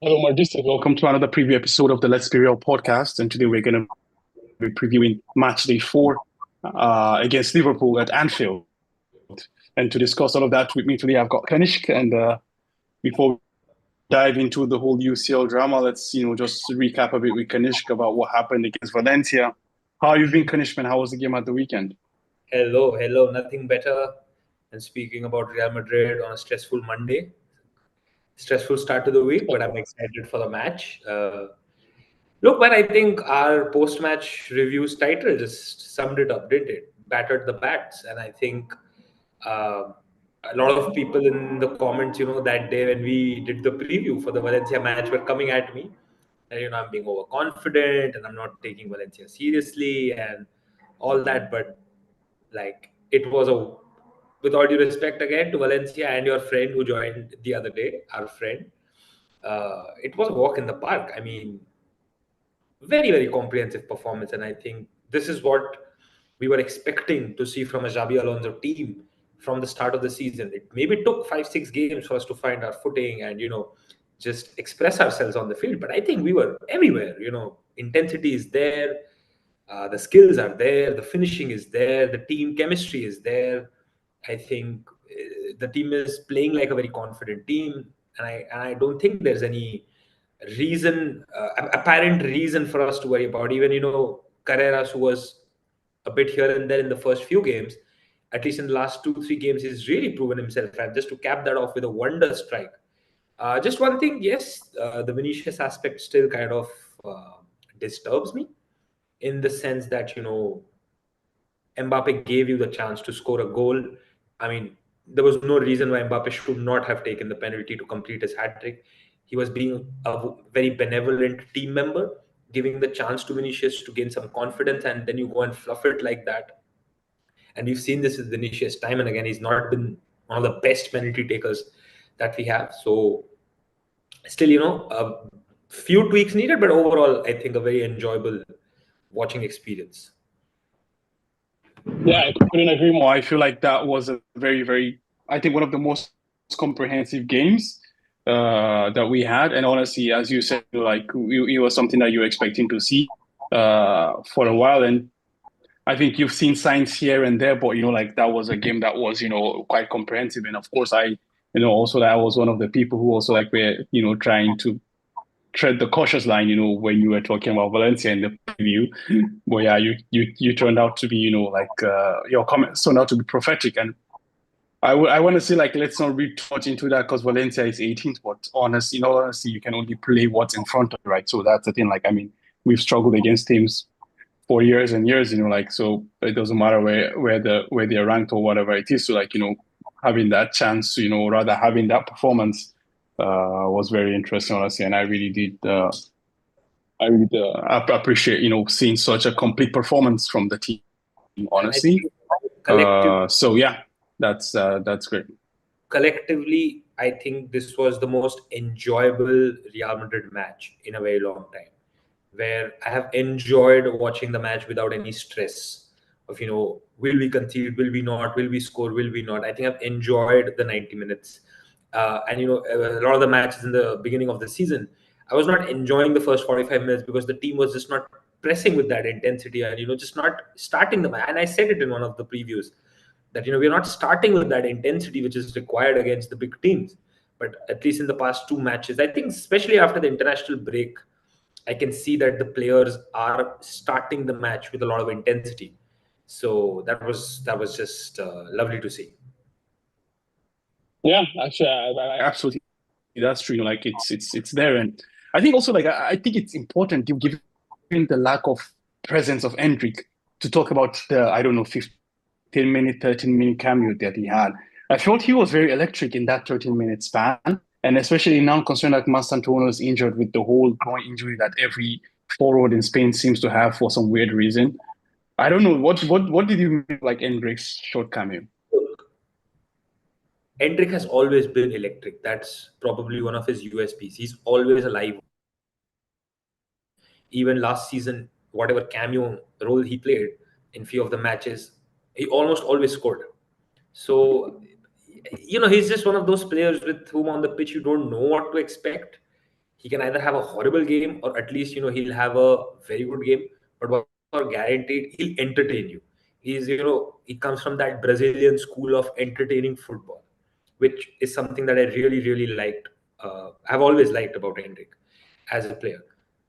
Hello, Marissa. Welcome to another preview episode of the Let's Be Real podcast. And today we're going to be previewing match day four against Liverpool at Anfield. And to discuss all of that with me today, I've got Kanishk. And before we dive into the whole UCL drama, let's just recap a bit with Kanishk about what happened against Valencia. How have you been, Kanishk, man? How was the game at the weekend? Hello. Nothing better than speaking about Real Madrid on a stressful Monday. Stressful start to the week, but I'm excited for the match. Look, man, I think our post-match reviews title just summed it up, didn't it? Battered the bats. And I think uh, a lot of people in the comments, that day when we did the preview for the Valencia match were coming at me. And, I'm being overconfident and I'm not taking Valencia seriously and all that. But like it was with all due respect again to Valencia and your friend who joined the other day, our friend, it was a walk in the park. I mean, very comprehensive performance, and I think this is what we were expecting to see from a Xabi Alonso team from the start of the season. It maybe took 5-6 games for us to find our footing and just express ourselves on the field, but I think we were everywhere. Intensity is there, the skills are there, the finishing is there, the team chemistry is there. I think the team is playing like a very confident team, and I don't think there's any apparent reason for us to worry about. Even Carreras, who was a bit here and there in the first few games, at least in the last 2-3 games, he's really proven himself. And just to cap that off with a wonder strike. Just one thing, yes, the Vinicius aspect still kind of disturbs me in the sense that Mbappe gave you the chance to score a goal. I mean, there was no reason why Mbappe should not have taken the penalty to complete his hat trick. He was being a very benevolent team member, giving the chance to Vinicius to gain some confidence, and then you go and fluff it like that. And we've seen this with Vinicius time and again. He's not been one of the best penalty takers that we have. So still, a few tweaks needed, but overall, I think a very enjoyable watching experience. Yeah, I couldn't agree more. I feel like that was a very, I think one of the most comprehensive games that we had. And honestly, as you said, like it was something that you were expecting to see for a while. And I think you've seen signs here and there, but like that was a game that was quite comprehensive. And of course, also that I was one of the people who also like were trying to tread the cautious line, when you were talking about Valencia in the preview. But yeah, you turned out to be, your comments turned out to be prophetic. And I want to say, like, let's not read too much into that because Valencia is 18th, but honestly, you can only play what's in front of you, right? So that's the thing. Like, I mean, we've struggled against teams for years and years, so it doesn't matter where they're ranked or whatever it is. So like, having that chance, rather having that performance was very interesting, honestly. And I really did appreciate, seeing such a complete performance from the team, honestly. So yeah, that's great. Collectively, I think this was the most enjoyable Real Madrid match in a very long time, where I have enjoyed watching the match without any stress of, will we concede, will we not, will we score, will we not. I think I've enjoyed the 90 minutes. And, a lot of the matches in the beginning of the season, I was not enjoying the first 45 minutes because the team was just not pressing with that intensity and, just not starting the match. And I said it in one of the previews that, we're not starting with that intensity which is required against the big teams. But at least in the past two matches, I think especially after the international break, I can see that the players are starting the match with a lot of intensity. So that was just lovely to see. Yeah, actually, I absolutely, that's true. Like it's there, and I think also like I think it's important given the lack of presence of Endrick to talk about the 15-minute, 13-minute cameo that he had. I felt he was very electric in that 13-minute span, and especially now considering that Mastantuono is injured with the whole groin injury that every forward in Spain seems to have for some weird reason. I don't know what did you mean like Endrick's short cameo? Endrick has always been electric. That's probably one of his USPs. He's always alive. Even last season, whatever cameo role he played in few of the matches, he almost always scored. So, he's just one of those players with whom on the pitch you don't know what to expect. He can either have a horrible game or at least he'll have a very good game. But what's for guaranteed, he'll entertain you. He comes from that Brazilian school of entertaining football, which is something that I really really liked. I've always liked about Hendrik as a player.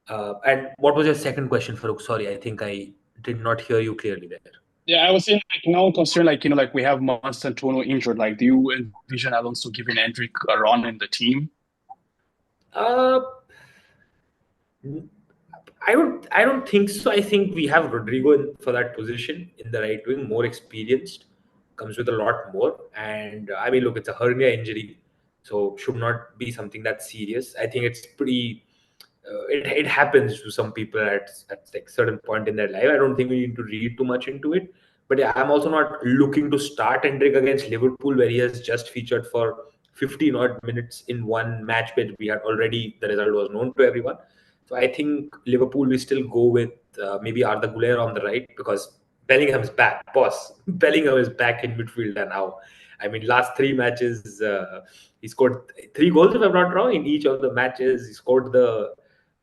And what was your second question, Farooq? Sorry, I think I did not hear you clearly there. Yeah, I was saying like now concerned like like we have Monster Antonio injured. Like, do you envision Alonso giving Hendrik a run in the team? Uh, I don't think so. I think we have Rodrigo for that position in the right wing, more experienced, comes with a lot more. And I mean, look, it's a hernia injury, so should not be something that's serious. I think it's pretty. It happens to some people at like certain point in their life. I don't think we need to read too much into it. But yeah, I'm also not looking to start Hendrik against Liverpool, where he has just featured for 15 odd minutes in one match, which we had already the result was known to everyone. So I think Liverpool we still go with maybe Arda Güler on the right because Bellingham is back. Boss, Bellingham is back in midfield and now. I mean, last three matches he scored 3 goals if I'm not wrong in each of the matches. He scored the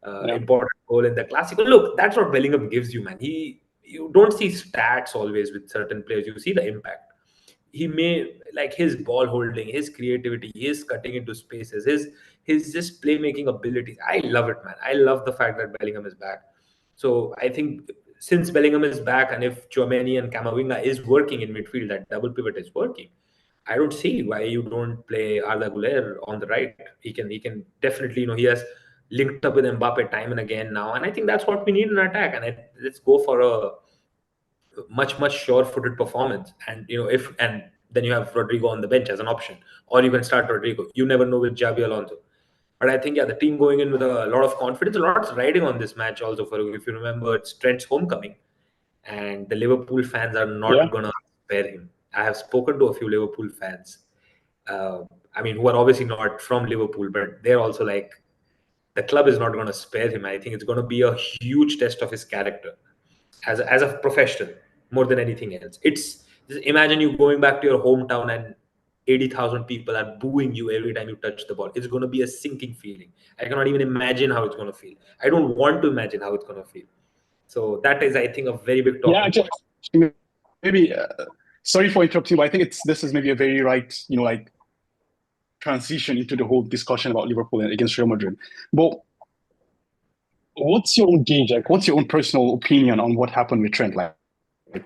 Yeah. important goal in the Classico. Look, that's what Bellingham gives you, man. You don't see stats always with certain players. You see the impact. He may like his ball holding, his creativity, his cutting into spaces, his just playmaking abilities. I love it, man. I love the fact that Bellingham is back. So I think since Bellingham is back, and if Chouameni and Camavinga is working in midfield, that double pivot is working. I don't see why you don't play Arda Güler on the right. He can definitely, he has linked up with Mbappe time and again now, and I think that's what we need in attack. And let's go for a much sure-footed performance. And if and then you have Rodrigo on the bench as an option, or you can start Rodrigo. You never know with Xabi Alonso. But I think the team going in with a lot of confidence, a lot's riding on this match also. For if you remember, it's Trent's homecoming, and the Liverpool fans are Yeah. not gonna spare him. I have spoken to a few Liverpool fans. I mean, who are obviously not from Liverpool, but they're also like, the club is not going to spare him. I think it's going to be a huge test of his character as a professional more than anything else. It's just imagine you going back to your hometown and 80,000 people are booing you every time you touch the ball. It's going to be a sinking feeling. I cannot even imagine how it's going to feel. I don't want to imagine how it's going to feel. So that is, I think, a very big Yeah, talking just point. maybe sorry for interrupting, but I think this is maybe a very right, like transition into the whole discussion about Liverpool and against Real Madrid. But what's your own gauge? Like, what's your own personal opinion on what happened with Trent? Like,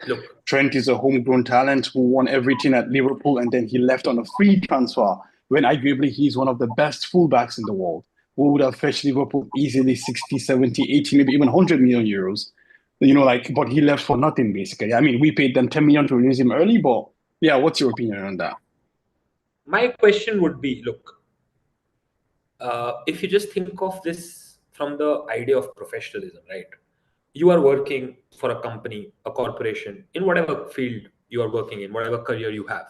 Look, Trent is a homegrown talent who won everything at Liverpool, and then he left on a free transfer when arguably he's one of the best fullbacks in the world, who would have fetched Liverpool easily 60, 70, 80, maybe even 100 million euros. Like, but he left for nothing, basically. I mean, we paid them 10 million to release him early, but yeah, what's your opinion on that? my question would be, look, if you just think of this from the idea of professionalism, right? You are working for a company, a corporation, in whatever field you are working in, whatever career you have.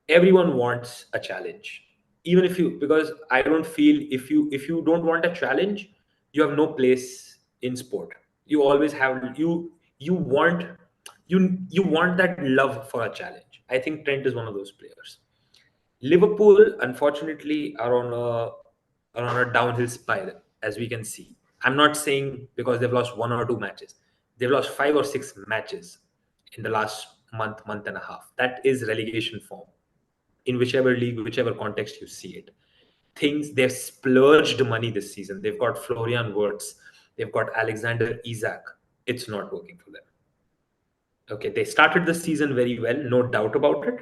Everyone wants a challenge. Even if you, because I don't feel if you don't want a challenge, you have no place in sport. You always have you want you want that love for a challenge. I think Trent is one of those players. Liverpool, unfortunately, are on a downhill spiral, as we can see. I'm not saying because they've lost 1 or 2 matches. They've lost 5 or 6 matches in the last month and a half. That is relegation form in whichever league, whichever context you see it. They've splurged money this season. They've got Florian Wirtz, they've got Alexander Isak. It's not working for them. Okay, they started the season very well, no doubt about it.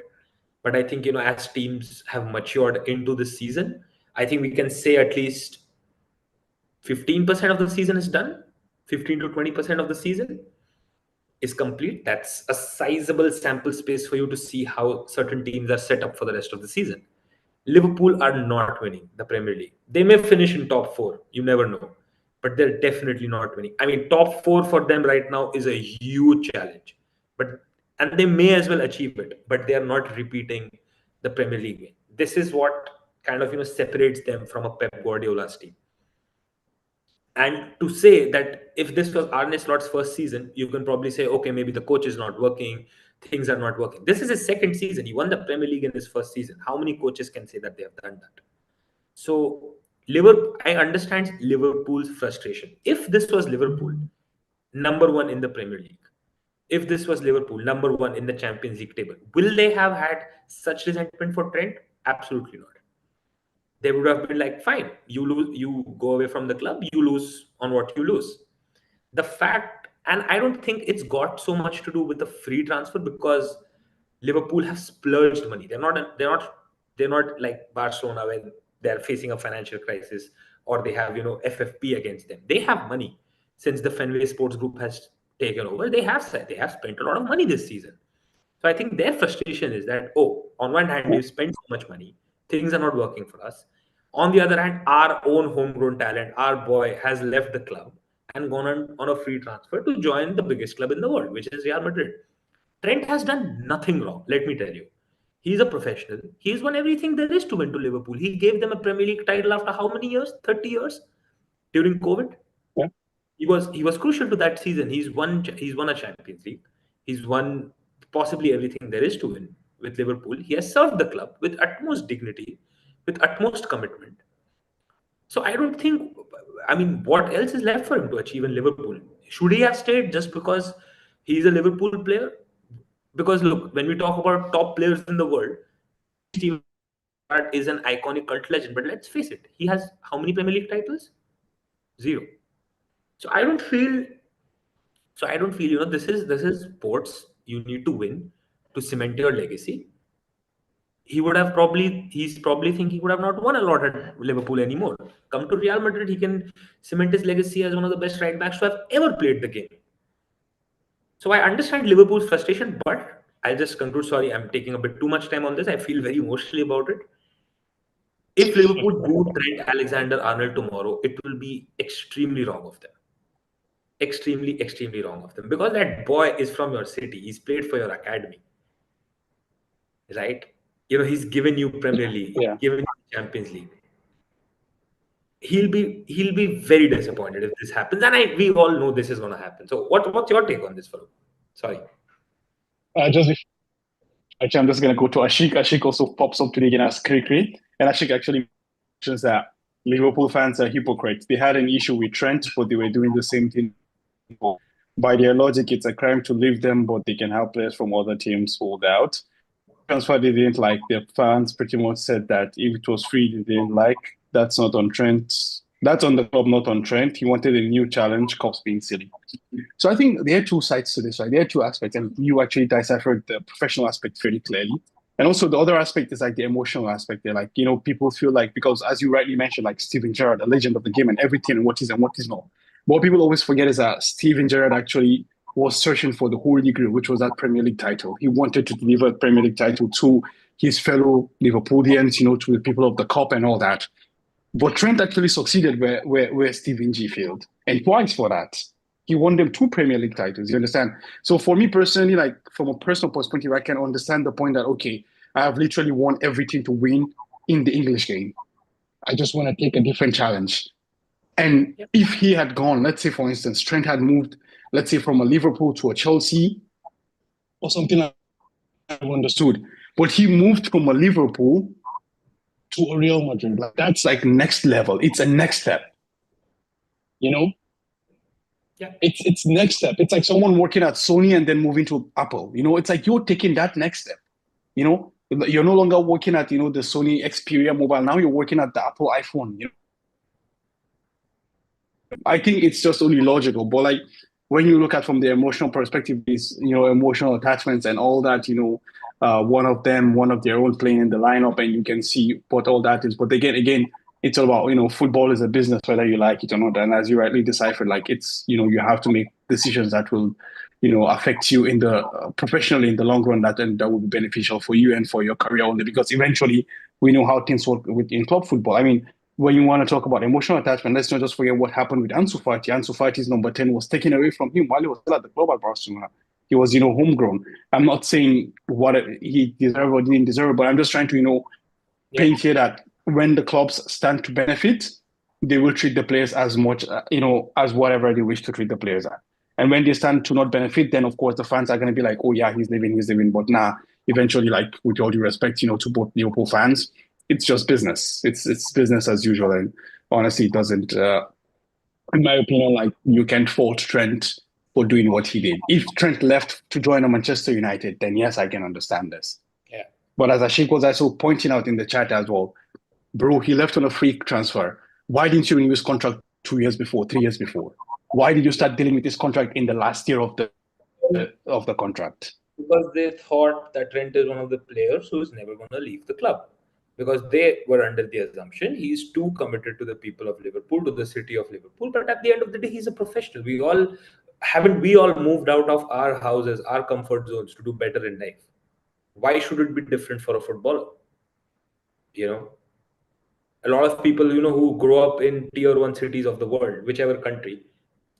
But I think, as teams have matured into this season, I think we can say at least 15% of the season is done. 15 to 20% of the season is complete. That's a sizable sample space for you to see how certain teams are set up for the rest of the season. Liverpool are not winning the Premier League. They may finish in top four. You never know. But they're definitely not winning. I mean, top four for them right now is a huge challenge. And they may as well achieve it, but they are not repeating the Premier League win. This is what kind of separates them from a Pep Guardiola's team. And to say that if this was Arne Slot's first season, you can probably say, okay, maybe the coach is not working, things are not working. This is his second season. He won the Premier League in his first season. How many coaches can say that they have done that? So I understand Liverpool's frustration. If this was Liverpool, number one in the Premier League, if this was Liverpool, number one in the Champions League table, will they have had such resentment for Trent? Absolutely not. They would have been like, fine, you lose, you go away from the club, you lose on what you lose. The fact, and I don't think it's got so much to do with the free transfer, because Liverpool have splurged money. They're not like Barcelona when they're facing a financial crisis, or they have FFP against them. They have money. Since the Fenway Sports Group has taken over, they have spent a lot of money this season. So I think their frustration is that, oh, on one hand, we've spent so much money, things are not working for us. On the other hand, our own homegrown talent, our boy, has left the club and gone on a free transfer to join the biggest club in the world, which is Real Madrid. Trent has done nothing wrong, let me tell you. He's a professional. He's won everything there is to win to Liverpool. He gave them a Premier League title after how many years? 30 years during COVID. Yeah. He was crucial to that season. He's won a Champions League. He's won possibly everything there is to win with Liverpool. He has served the club with utmost dignity, with utmost commitment. So I don't think, I mean, what else is left for him to achieve in Liverpool? Should he have stayed just because he's a Liverpool player? Because look, when we talk about top players in the world, Steven Gerrard is an iconic cult legend. But let's face it, he has how many Premier League titles? Zero. So I don't feel. So I don't feel this is sports. You need to win to cement your legacy. He's probably think he would have not won a lot at Liverpool anymore. Come to Real Madrid, he can cement his legacy as one of the best right backs to have ever played the game. So I understand Liverpool's frustration, but I'll just conclude. Sorry, I'm taking a bit too much time on this. I feel very emotionally about it. If Liverpool do Trent Alexander-Arnold tomorrow, it will be extremely wrong of them. Extremely, extremely wrong of them. Because that boy is from your city. He's played for your academy. Right? He's given you Premier League, Yeah. given you Champions League. He'll be very disappointed if this happens. And we all know this is gonna happen. So what's your take on this, Farooq? Sorry. Actually, I'm just going to go to Ashik. Ashik also pops up today again as Krikri. And Ashik actually mentions that Liverpool fans are hypocrites. They had an issue with Trent, but they were doing the same thing. By their logic, it's a crime to leave them, but they can help players from other teams hold out. Transfer they didn't like. The fans pretty much said that if it was free, they didn't like. That's not on Trent. That's on the club, not on Trent. He wanted a new challenge, cops being silly. So I think there are two sides to this, right? There are two aspects, and you actually deciphered the professional aspect very clearly. And also the other aspect is like the emotional aspect. They're like, people feel like, because as you rightly mentioned, like Steven Gerrard, a legend of the game and everything and what is not. But what people always forget is that Steven Gerrard actually was searching for the Holy Grail, which was that Premier League title. He wanted to deliver a Premier League title to his fellow Liverpoolians, to the people of the cup and all that. But Trent actually succeeded where Steven G failed, and twice for that. He won them 2 Premier League titles, you understand? So for me personally, like from a personal perspective, I can understand the point that, okay, I have literally won everything to win in the English game. I just want to take a different challenge. And if he had gone, let's say, for instance, Trent had moved, let's say, from a Liverpool to a Chelsea or something like that, I understood. But he moved from a Liverpool to a Real Madrid. Like, that's like next level. It's a next step. Yeah. It's next step. It's like someone working at Sony and then moving to Apple. It's like you're taking that next step. You're no longer working at, the Sony Xperia mobile. Now you're working at the Apple iPhone. I think it's just only logical. But like when you look at from the emotional perspective, these, emotional attachments and all that, one of their own playing in the lineup, and you can see what all that is. But again, it's all about, football is a business, whether you like it or not. And as you rightly deciphered, like it's, you have to make decisions that will, affect you in the professionally in the long run, and that will be beneficial for you and for your career only, because eventually we know how things work in club football. I mean, when you want to talk about emotional attachment, let's not just forget what happened with Ansu Fati. Ansu Fati's number 10 was taken away from him while he was still at the club at Barcelona. He was, homegrown. I'm not saying what he deserved or didn't deserve, but I'm just trying to, paint here that when the clubs stand to benefit, they will treat the players as much, as whatever they wish to treat the players at. And when they stand to not benefit, then of course the fans are going to be like, oh yeah, he's leaving. But eventually, like with all due respect, to both Liverpool fans, it's just business. It's business as usual, and honestly, it doesn't. In my opinion, like you can't fault Trent for doing what he did. If Trent left to join a Manchester United, then yes, I can understand this. Yeah. But as Ashik was also pointing out in the chat as well, bro, he left on a free transfer. Why didn't you renew his contract 2 years before, 3 years before? Why did you start dealing with this contract in the last year of the contract? Because they thought that Trent is one of the players who is never going to leave the club. Because they were under the assumption he's too committed to the people of Liverpool, to the city of Liverpool. But at the end of the day, he's a professional. We all moved out of our houses, our comfort zones to do better in life. Why should it be different for a footballer? You know, a lot of people, who grow up in tier one cities of the world, whichever country,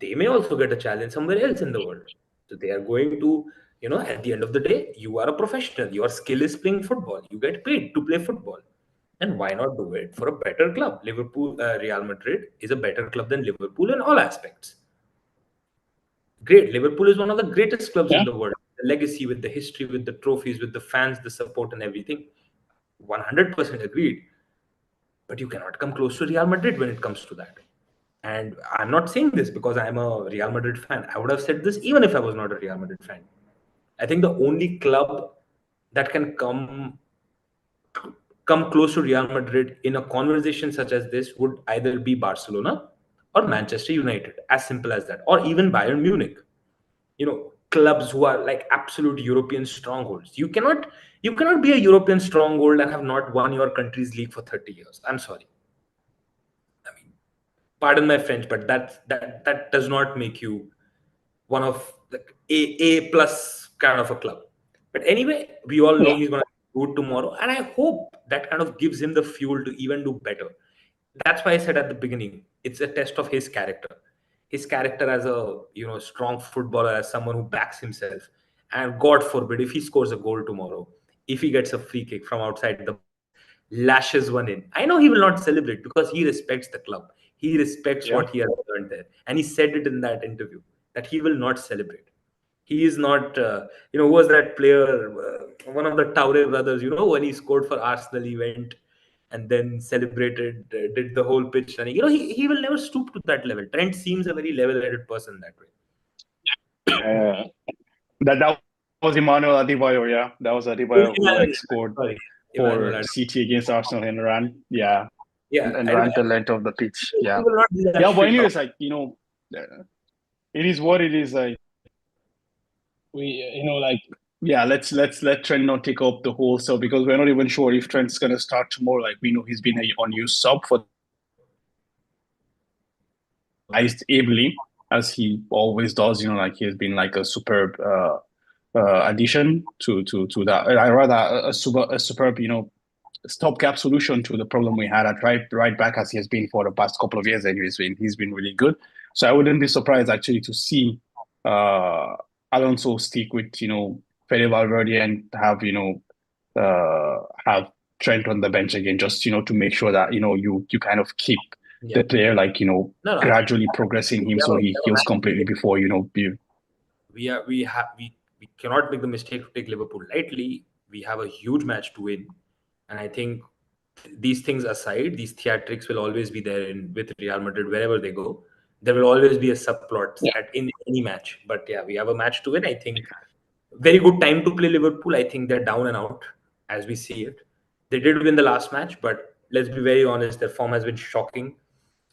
they may also get a challenge somewhere else in the world. So they are going to, at the end of the day, you are a professional. Your skill is playing football. You get paid to play football. And why not do it for a better club? Real Madrid is a better club than Liverpool in all aspects. Great. Liverpool is one of the greatest clubs in the world. The legacy, with the history, with the trophies, with the fans, the support, and everything. 100% agreed. But you cannot come close to Real Madrid when it comes to that. And I'm not saying this because I'm a Real Madrid fan. I would have said this even if I was not a Real Madrid fan. I think the only club that can come close to Real Madrid in a conversation such as this would either be Barcelona or Manchester United. As simple as that. Or even Bayern Munich. Clubs who are like absolute European strongholds. You cannot be a European stronghold and have not won your country's league for 30 years. I'm sorry. I mean, pardon my French, but that does not make you one of the A plus kind of a club. But anyway, we all know he's going to do it tomorrow, and I hope that kind of gives him the fuel to even do better. That's why I said at the beginning, it's a test of his character. His character as a strong footballer, as someone who backs himself. And God forbid if he scores a goal tomorrow, if he gets a free kick from outside the box, lashes one in. I know he will not celebrate because he respects the club. He respects what he has learned there. And he said it in that interview that he will not celebrate. He is not, who was that player, one of the Toure brothers, when he scored for Arsenal, he went and then celebrated, did the whole pitch running. He will never stoop to that level. Trent seems a very level-headed person that way. That was Emmanuel Adebayor, yeah. That was Adebayor who scored for City against Arsenal and ran, and ran the length of the pitch, yeah. Yeah, but anyways, like, it is what it is. Like, let's let Trent not take up the whole stuff because we're not even sure if Trent's gonna start tomorrow. Like, we know he's been on unused sub for ably, as he always does. Like he has been like a superb addition to that. I rather a superb stopgap solution to the problem we had at right back, as he has been for the past couple of years. Anyways, he's been really good. So I wouldn't be surprised actually to see Alonso stick with Fede Valverde and have have Trent on the bench again, just to make sure that you kind of keep the player like gradually progressing him so he heals completely before we cannot make the mistake to take Liverpool lightly. We have a huge match to win, and I think these things aside, these theatrics will always be there with Real Madrid wherever they go. There will always be a subplot in any match. But yeah, we have a match to win. I think very good time to play Liverpool. I think they're down and out as we see it. They did win the last match, but let's be very honest, their form has been shocking.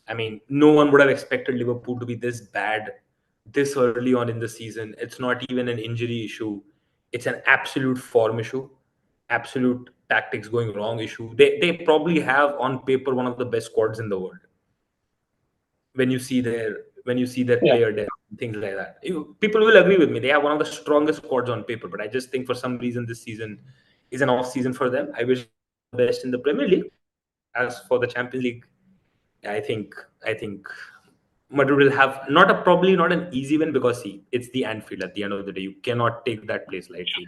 I mean, no one would have expected Liverpool to be this bad this early on in the season. It's not even an injury issue. It's an absolute form issue, absolute tactics going wrong issue. They probably have on paper one of the best squads in the world. When you see their player depth, things like that, people will agree with me. They have one of the strongest squads on paper. But I just think for some reason this season is an off season for them. I wish the best in the Premier League. As for the Champions League, I think Madrid will have probably not an easy win because it's the Anfield at the end of the day. You cannot take that place lightly.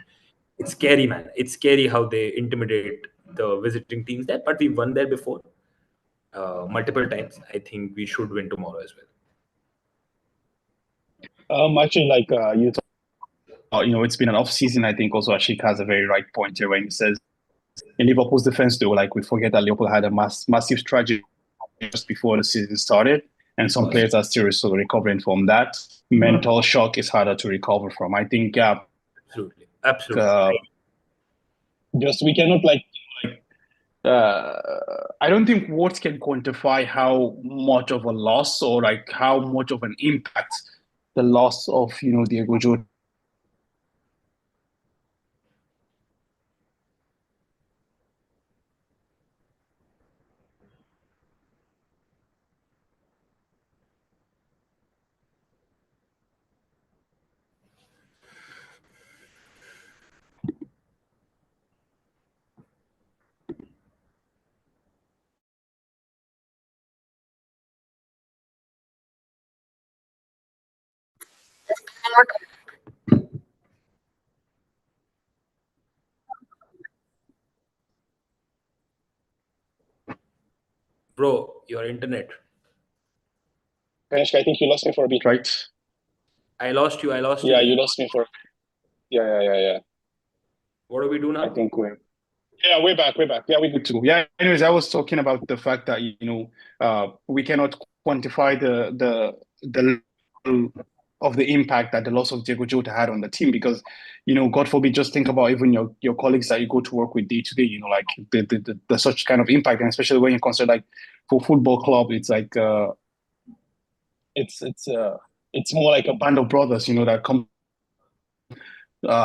It's scary, man. It's scary how they intimidate the visiting teams there. But we won there before multiple times. I think we should win tomorrow as well. Actually, like it's been an off season. I think also Ashik has a very right point here when he says in Liverpool's defense, though, like we forget that Liverpool had a massive tragedy just before the season started, and some players are still sort of recovering from that. Mental shock is harder to recover from. I think, Absolutely. Absolutely. just we cannot I don't think words can quantify how much of a loss or like how much of an impact the loss of Diego Jota. Bro, your internet. Kanishka, I think you lost me for a bit, right? I lost you. I lost you Yeah, there. you lost me for. Yeah. What do we do I now? think we're. Yeah, we're back. We're back. Yeah, we're good too. Yeah. Anyways, I was talking about the fact that we cannot quantify the level of the impact that the loss of Diego Jota had on the team because God forbid, just think about even your colleagues that you go to work with day to day. Like the such kind of impact, and especially when you consider like for football club, it's like it's more like a band of brothers, that come.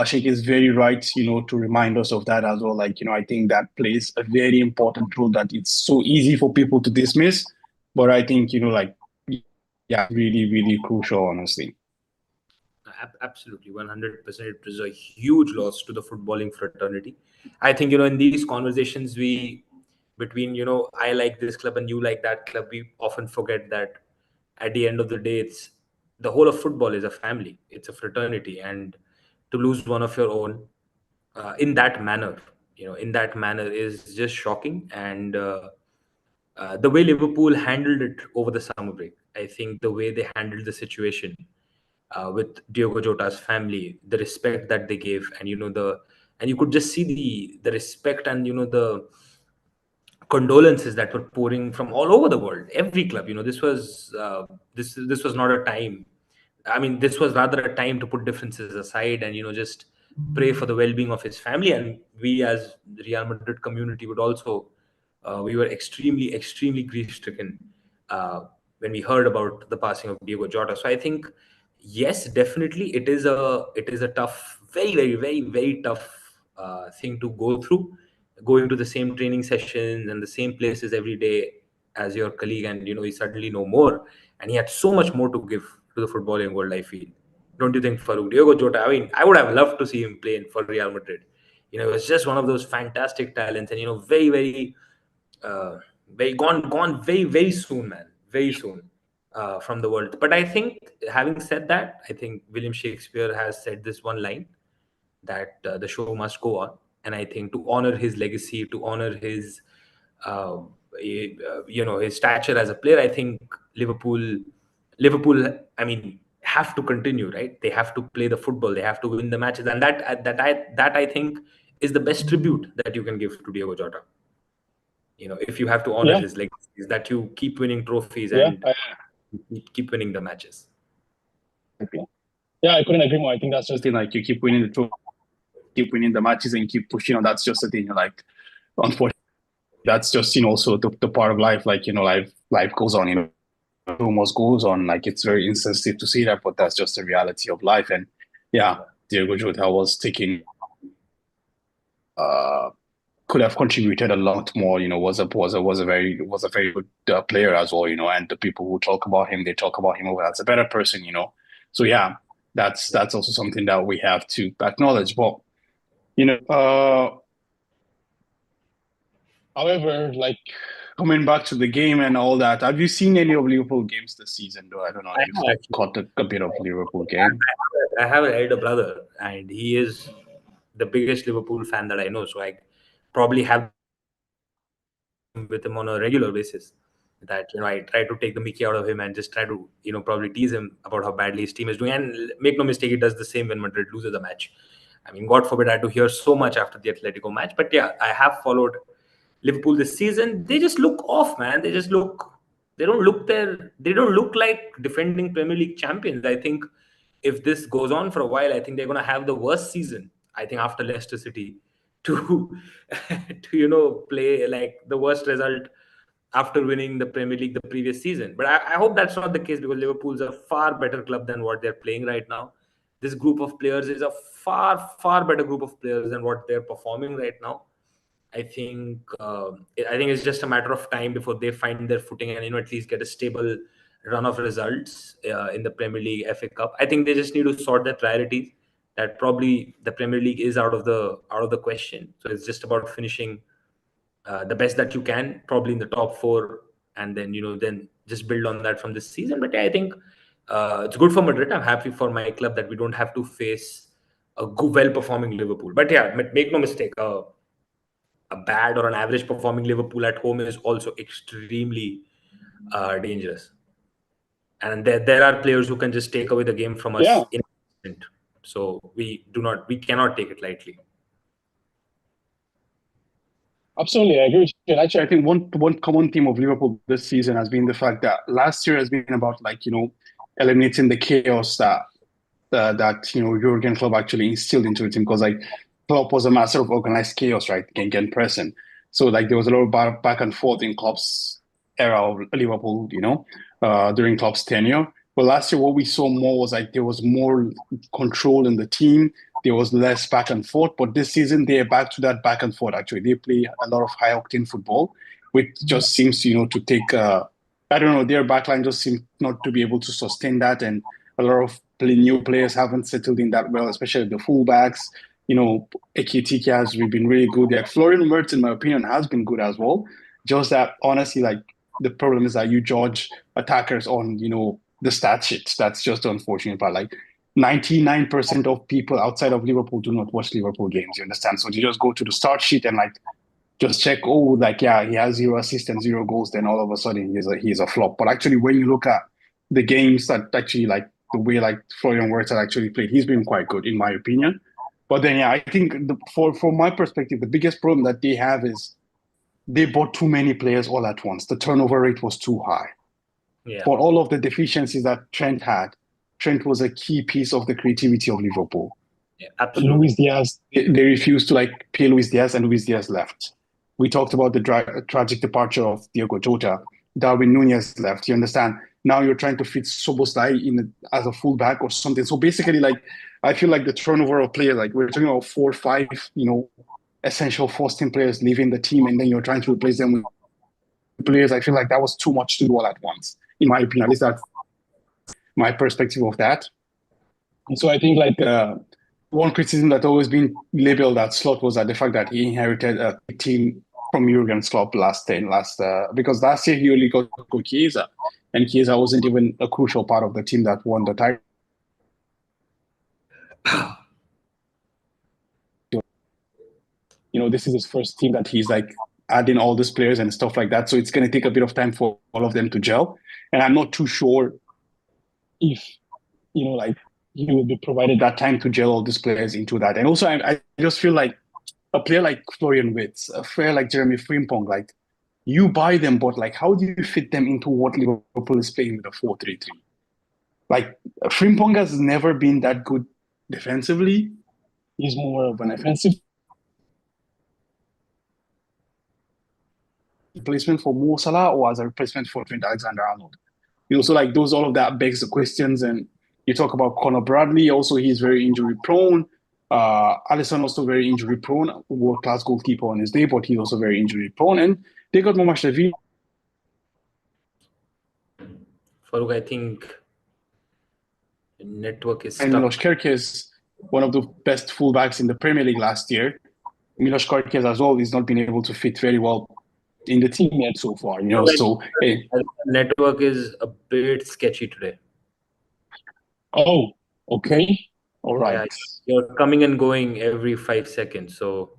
Sheikh is very right, to remind us of that as well. Like, I think that plays a very important role that it's so easy for people to dismiss. But I think, yeah, really, really crucial, honestly. Absolutely, 100%. It was a huge loss to the footballing fraternity. I think, in these conversations, between, I like this club and you like that club, we often forget that at the end of the day, it's the whole of football is a family, it's a fraternity. And to lose one of your own in that manner is just shocking. And the way Liverpool handled it over the summer break, I think the way they handled the situation with Diogo Jota's family, the respect that they gave, and and you could just see the respect and the condolences that were pouring from all over the world. Every club, this was not a time. I mean, this was rather a time to put differences aside and just pray for the well-being of his family. And we, as the Real Madrid community, would also we were extremely grief-stricken when we heard about the passing of Diego Jota. So I think, yes, definitely, it is a tough, very tough thing to go through, going to the same training sessions and the same places every day as your colleague, and you suddenly know more, and he had so much more to give to the footballing world, I feel. Don't you think, Farouk? Diogo Jota, I mean, I would have loved to see him play for Real Madrid. It was just one of those fantastic talents, and uh, very gone very soon, man, very soon from the world. But I think, having said that, I think William Shakespeare has said this one line, that the show must go on. And I think, to honor his legacy, to honor his uh, his stature as a player, I think Liverpool, I mean, have to continue, right? They have to play the football, they have to win the matches, and that I think is the best tribute that you can give to Diego Jota. If you have to honor Yeah, his legacy, is that you keep winning trophies yeah, and keep winning the matches. yeah. I couldn't agree more. I think that's just the thing. Like you keep winning the trophy, keep winning the matches, and keep pushing on. That's just the thing. Like, unfortunately, that's just also the part of life. Like life goes on. Almost goes on. Like it's very insensitive to say that, but that's just the reality of life. And yeah, Diego Jota was taking uh could have contributed a lot more. Was a very good player as well. And the people who talk about him, they talk about him as a better person. So yeah, that's also something that we have to acknowledge. But however, like coming back to the game and all that, have you seen any of Liverpool games this season? Though I don't know I if you've have actually. caught a bit of Liverpool game. I have an elder brother, and he is the biggest Liverpool fan that I know. So I probably have with him on a regular basis. That I try to take the Mickey out of him and just try to probably tease him about how badly his team is doing. And make no mistake, he does the same when Madrid loses a match. I mean, God forbid I had to hear so much after the Atletico match. But yeah, I have followed Liverpool this season. They just look off, man. They don't look there. They don't look like defending Premier League champions. I think if this goes on for a while, I think they're going to have the worst season. I think after Leicester City to to play like the worst result after winning the Premier League the previous season. But I hope that's not the case, because Liverpool's a far better club than what they're playing right now. This group of players is a far, far better group of players than what they're performing right now. I think it's just a matter of time before they find their footing and at least get a stable run of results in the Premier League, FA Cup. I think they just need to sort their priorities. That probably the Premier League is out of the question. So it's just about finishing the best that you can, probably in the top four, and then just build on that from this season. But yeah, I think it's good for Madrid. I'm happy for my club that we don't have to face a good, well-performing Liverpool. But yeah, make no mistake, a bad or an average performing Liverpool at home is also extremely dangerous. And there are players who can just take away the game from us in an instant. So we cannot take it lightly. Absolutely, I agree with you. Actually, I think one common theme of Liverpool this season has been the fact that last year has been about eliminating the chaos that Jurgen Klopp actually instilled into the team, because Klopp was a master of organized chaos, right? Again, pressing. So there was a lot of back and forth in Klopp's era of Liverpool, during Klopp's tenure. But last year, what we saw more was there was more control in the team. There was less back and forth. But this season, they're back to that back and forth. Actually, they play a lot of high octane football, which just seems to take. I don't know. Their backline just seems not to be able to sustain that, and a lot of new players haven't settled in that well, especially the fullbacks. Ekitike has been really good. Florian Wirtz, in my opinion, has been good as well. Just that, honestly, the problem is that you judge attackers on, the stat sheets. That's just unfortunate. But 99% of people outside of Liverpool do not watch Liverpool games. You understand? So you just go to the start sheet and just check. Oh, he has 0 assists and 0 goals. Then all of a sudden he's a flop. But actually, when you look at the games that actually the way Florian Wirtz had actually played, he's been quite good in my opinion. But then I think from my perspective, the biggest problem that they have is they bought too many players all at once. The turnover rate was too high. Yeah. For all of the deficiencies that Trent had, Trent was a key piece of the creativity of Liverpool. Yeah, absolutely. Luis Diaz, they refused to pay Luis Diaz, and Luis Diaz left. We talked about the tragic departure of Diogo Jota. Darwin Nunez left. You understand? Now you're trying to fit Szoboszlai in as a fullback or something. So basically, I feel the turnover of players, we're talking about 4 or 5, essential first-team players leaving the team, and then you're trying to replace them with players. I feel that was too much to do all at once, in my opinion. At least that's my perspective of that. And so I think one criticism that always been labeled at Slot was the fact that he inherited a team from Jurgen Klopp because last year he only got Chiesa, and Chiesa wasn't even a crucial part of the team that won the title. This is his first team that he's adding all these players and stuff like that. So it's going to take a bit of time for all of them to gel. And I'm not too sure if, he will be provided that time to gel all these players into that. And also, I just feel a player like Florian Wirtz, a player like Jeremy Frimpong, you buy them, but how do you fit them into what Liverpool is playing with a 4-3-3? Frimpong has never been that good defensively. He's more of an offensive replacement for Mo Salah or as a replacement for Trent Alexander-Arnold. So all of that begs the questions. And you talk about Conor Bradley, also he's very injury prone. Alisson also very injury prone, world-class goalkeeper on his day, but he's also very injury prone. And they got Mamashvili. Farooq, I think the network is stuck. And Milos Kerkez, one of the best fullbacks in the Premier League last year. Milos Kerkez as well is not been able to fit very well in the team yet so far. So network is a bit sketchy today. Oh, okay. All right. Yeah, you're coming and going every 5 seconds. So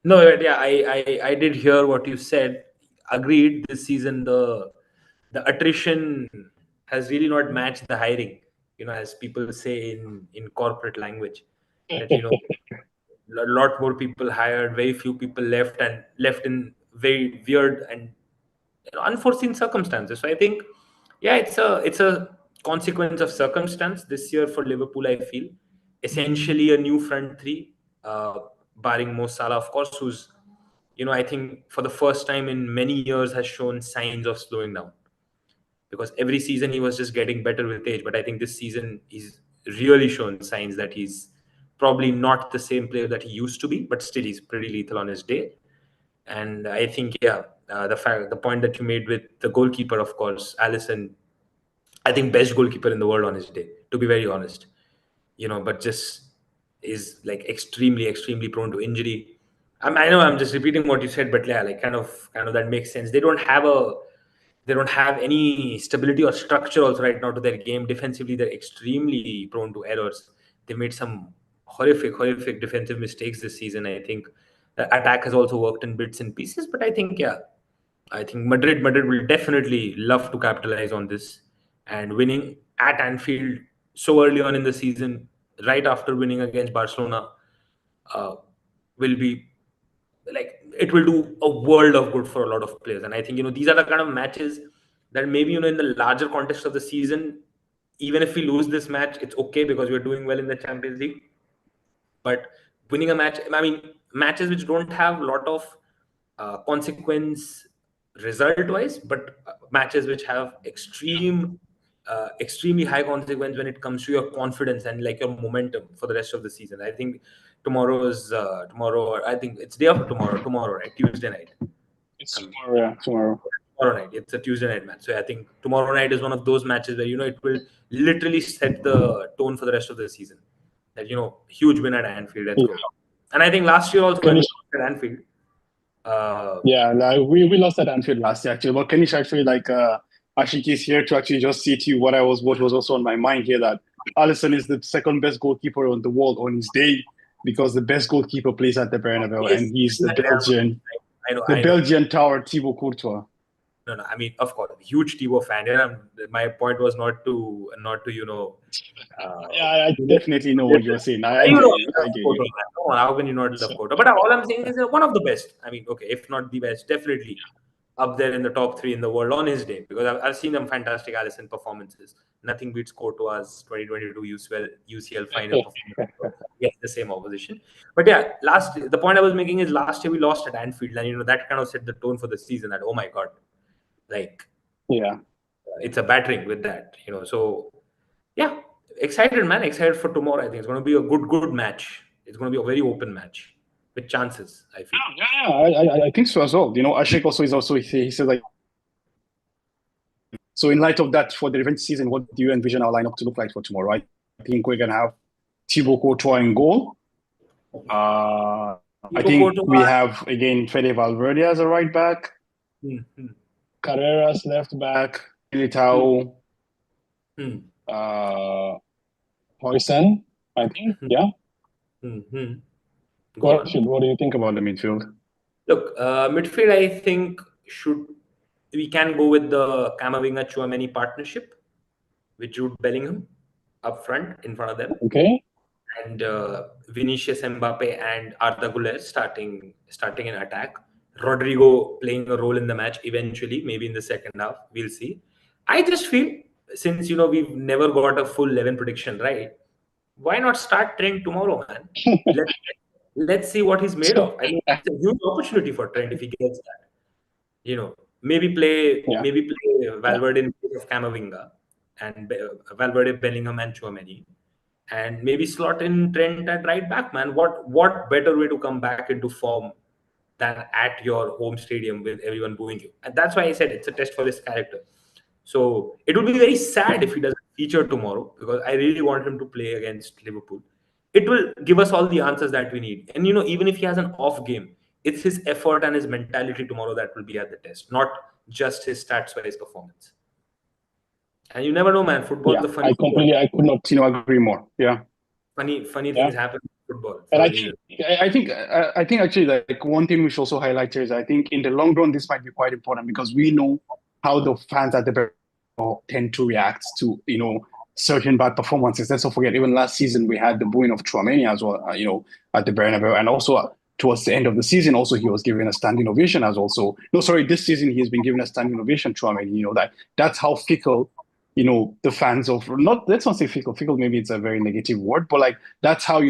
no, yeah, I did hear what you said. Agreed. This season the attrition has really not matched the hiring, as people say in corporate language. That a lot more people hired, very few people left, and left in very weird and unforeseen circumstances. So I think, yeah, it's a consequence of circumstance this year for Liverpool. I feel essentially a new front three, uh, barring Mo Salah, of course, who's I think for the first time in many years has shown signs of slowing down, because every season he was just getting better with age. But I think this season he's really shown signs that he's probably not the same player that he used to be, but still he's pretty lethal on his day. And I think, yeah, the point that you made with the goalkeeper, of course, Allison, I think best goalkeeper in the world on his day, to be very honest. But just is like extremely, extremely prone to injury. I know I'm just repeating what you said, but yeah, like kind of that makes sense. They don't have any stability or structure also right now to their game. Defensively, they're extremely prone to errors. They made some horrific defensive mistakes this season. I think the attack has also worked in bits and pieces, but I think, yeah, I think Madrid will definitely love to capitalize on this, and winning at Anfield so early on in the season, right after winning against Barcelona, uh, will be like, it will do a world of good for a lot of players. And I think these are the kind of matches that maybe in the larger context of the season, even if we lose this match, it's okay because we're doing well in the Champions League. But winning a match, I mean, matches which don't have a lot of consequence result wise, but matches which have extremely high consequence when it comes to your confidence and like your momentum for the rest of the season. I think tomorrow, I think it's day after tomorrow, right? Tuesday night. It's tomorrow. Yeah, tomorrow. Tomorrow night. It's a Tuesday night match. So I think tomorrow night is one of those matches where it will literally set the tone for the rest of the season. That huge win at Anfield. Let's go. And I think last year also when we were at Anfield. Yeah, like we lost at Anfield last year actually. But Kenish, actually, like Ashik is here to actually just say to you what was also on my mind here, that Alisson is the second best goalkeeper on the world on his day, because the best goalkeeper plays at the Bernabeu, and he's the Belgian. I know. Belgian tower, Thibaut Courtois. No, I mean, of course, huge Thibaut fan. My point was not to yeah, I definitely know what you're saying. I get you. How can you not love Courtois? But all I'm saying is one of the best. I mean, okay, if not the best, definitely up there in the top 3 in the world on his day, because I've seen some fantastic Alisson performances. Nothing beats Courtois' 2022 UCL final performance against the same opposition. But yeah, the point I was making is last year we lost at Anfield, and that kind of set the tone for the season. That, oh my god, like, yeah, it's a battering with that. So yeah, excited, man. Excited for tomorrow. I think it's going to be a good match. It's going to be a very open match with chances, I feel. Yeah, I think so as well. Ashik also he said, like, so in light of that, for the revenge season, what do you envision our lineup to look like for tomorrow? I think we're gonna have Thibaut Courtois in goal. I think we have again Fede Valverde as a right back, Carreras left back, Militao, Hoysen, I think. Yeah. What do you think about the midfield? Look, midfield, I think we can go with the Camavinga Tchouaméni partnership with Jude Bellingham up front in front of them. Okay. And Vinicius, Mbappe, and Arda Güler starting in attack. Rodrigo playing a role in the match eventually, maybe in the second half. We'll see. I just feel, since we've never got a full 11 prediction right, why not start Trent tomorrow, man? Let's see what he's made of. I mean, it's a huge opportunity for Trent if he gets that. Maybe play Valverde in place of Camavinga, and Valverde, Bellingham, and Tchouaméni, and maybe slot in Trent at right back, man. What better way to come back into form than at your home stadium with everyone booing you? And that's why I said it's a test for his character. So it would be very sad if he doesn't feature tomorrow, because I really want him to play against Liverpool. It will give us all the answers that we need. And even if he has an off game, it's his effort and his mentality tomorrow that will be at the test, not just his stats-wise performance. And you never know, man. Football is the funny. I could not agree more. Yeah. Funny things happen in football. And I think actually, like, one thing we should also highlight here is, I think in the long run this might be quite important, because we know how the fans at the tend to react to certain bad performances. Let's not forget, even last season we had the booing of Tchouaméni as well, at the Bernabeu, and also towards the end of the season, also he was given a standing ovation as also. No, sorry, this season he has been given a standing ovation. Tchouaméni, that's how fickle, the fans of not let's not say fickle. Fickle maybe it's a very negative word, but like that's how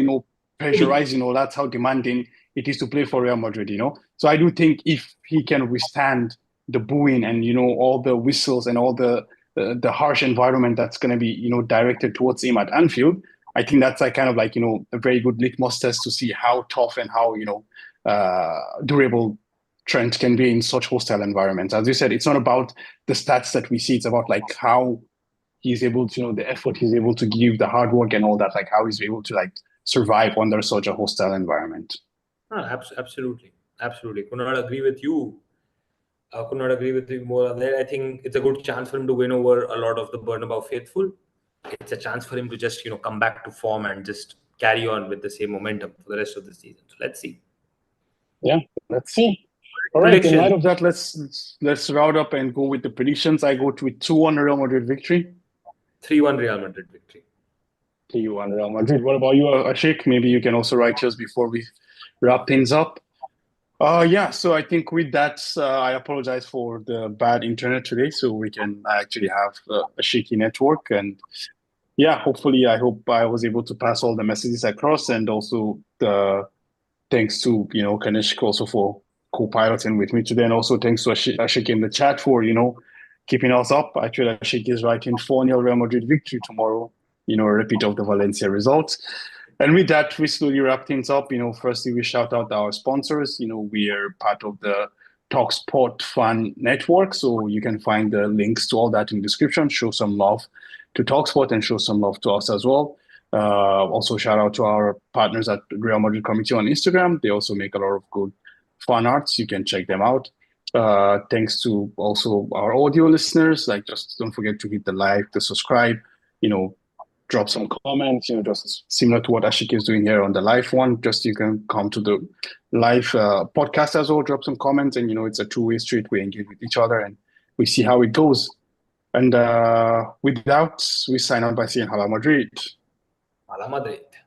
pressurized. That's how demanding it is to play for Real Madrid. So I do think if he can withstand the booing and all the whistles and all the harsh environment that's going to be directed towards him at Anfield, I think that's like kind of like a very good litmus test to see how tough and how durable Trent can be in such hostile environments. As you said, it's not about the stats that we see; it's about like how he's able to the effort he's able to give, the hard work and all that, like how he's able to like survive under such a hostile environment. Absolutely, could not agree with you. Could not agree with you more on that. I think it's a good chance for him to win over a lot of the Bernabeu faithful. It's a chance for him to just come back to form and just carry on with the same momentum for the rest of the season. So let's see. Yeah, let's see. All right. In light of that, let's round up and go with the predictions. I go with 2-1 Real Madrid victory. 3-1 Real Madrid victory. 3-1 Real Madrid. What about you, Ashik? Maybe you can also write yours before we wrap things up. Yeah, so I think with that, I apologize for the bad internet today, so we can actually have a shaky network. And yeah, hopefully, I hope I was able to pass all the messages across, and also thanks to Kanishk also for co-piloting with me today, and also thanks to Ashik in the chat for keeping us up. Actually, Ashik is writing 4-0 Real Madrid victory tomorrow. A repeat of the Valencia results. And with that, we slowly wrap things up. Firstly, we shout out our sponsors. We are part of the Talksport Fan Network, so you can find the links to all that in the description. Show some love to Talksport and show some love to us as well. Also, shout out to our partners at Real Madrid Committee on Instagram. They also make a lot of good fan arts. You can check them out. Thanks to also our audio listeners. Like, just don't forget to hit the like, the subscribe. Drop some comments, just similar to what Ashik is doing here on the live one. Just you can come to the live podcast as well, drop some comments, and it's a two-way street. We engage with each other and we see how it goes. And with that, we sign out by saying Hala Madrid. Hala Madrid.